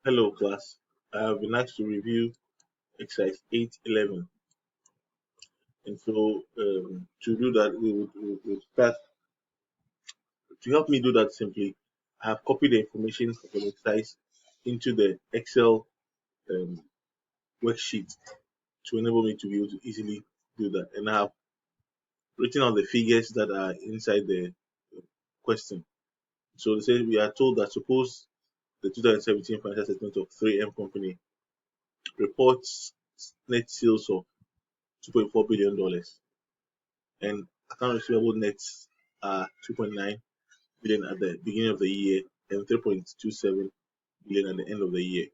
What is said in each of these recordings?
Hello class, I have been asked to review exercise 811, and so to do that we would start. To help me do that simply, I have copied the information for the exercise into the Excel um, worksheet to enable me to be able to easily do that, and I have written out the figures that are inside the question. So they say we are told that suppose the 2017 financial statement of 3M Company reports net sales of $2.4 billion and account receivable nets are 2.9 billion at the beginning of the year and 3.27 billion at the end of the year.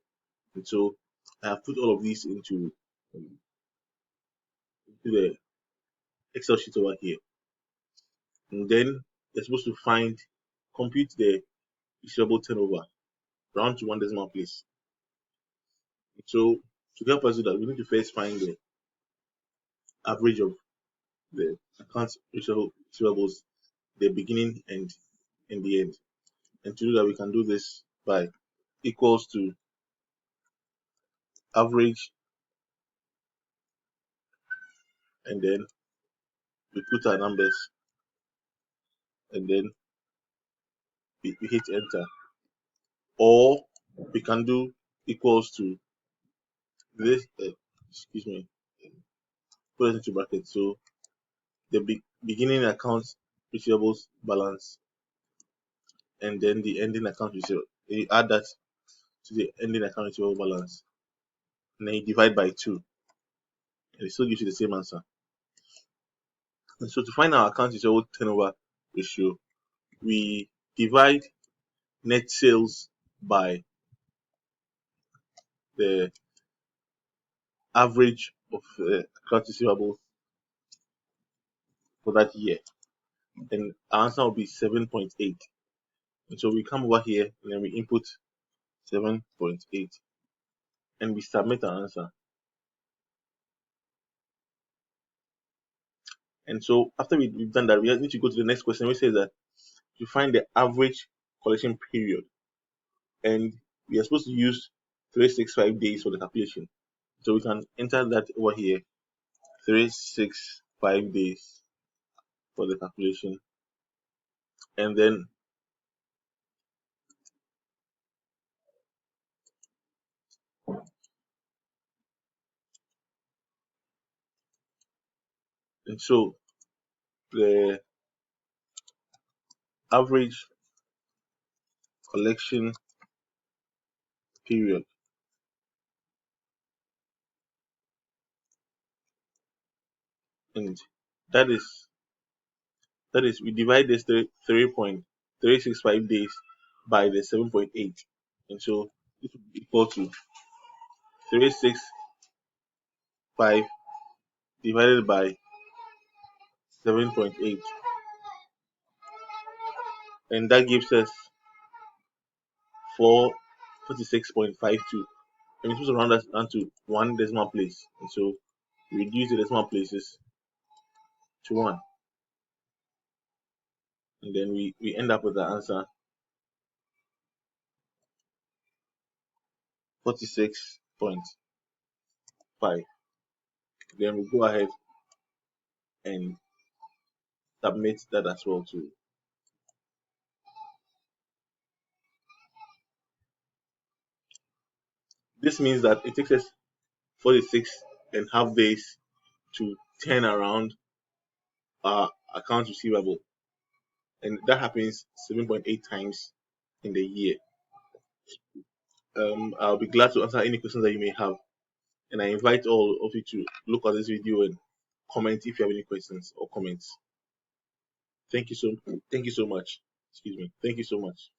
And so I have put all of these um, into the Excel sheet over here. And then you're supposed to compute the receivable turnover round to one decimal place. And so to help us do that, we need to first find the average of the accounts receivables, the beginning and the end. And to do that, we can do this by equals to average, and then we put our numbers, and then we hit enter. Or we can do equals to this, excuse me, put it into brackets. So the beginning account receivables balance and then the ending account receivable. You add that to the ending account receivable balance, and then you divide by 2, and it still gives you the same answer. And so to find our account receivable turnover ratio, we divide net sales by the average of accounts receivable for that year, and our answer will be 7.8. And so we come over here and then we input 7.8 and we submit our answer. And so after we've done that, we need to go to the next question, which says that to find the average collection period, and we are supposed to use 365 days for the calculation. So we can enter that over here, 365 days for the calculation, and then and so the average collection period, and that is we divide this 3.365 days by the 7.8, and so it will be equal to 365 divided by 7.8, and that gives us 446.52, and it's supposed to round us down to one decimal place, and so we reduce the decimal places to 1, and then we end up with the answer 46.5. Then we go ahead and submit that as well too. This means that it takes us 46 and half days to turn around our accounts receivable, and that happens 7.8 times in the year. I'll be glad to answer any questions that you may have, and I invite all of you to look at this video and comment if you have any questions or comments. Thank you so much. Excuse me. Thank you so much.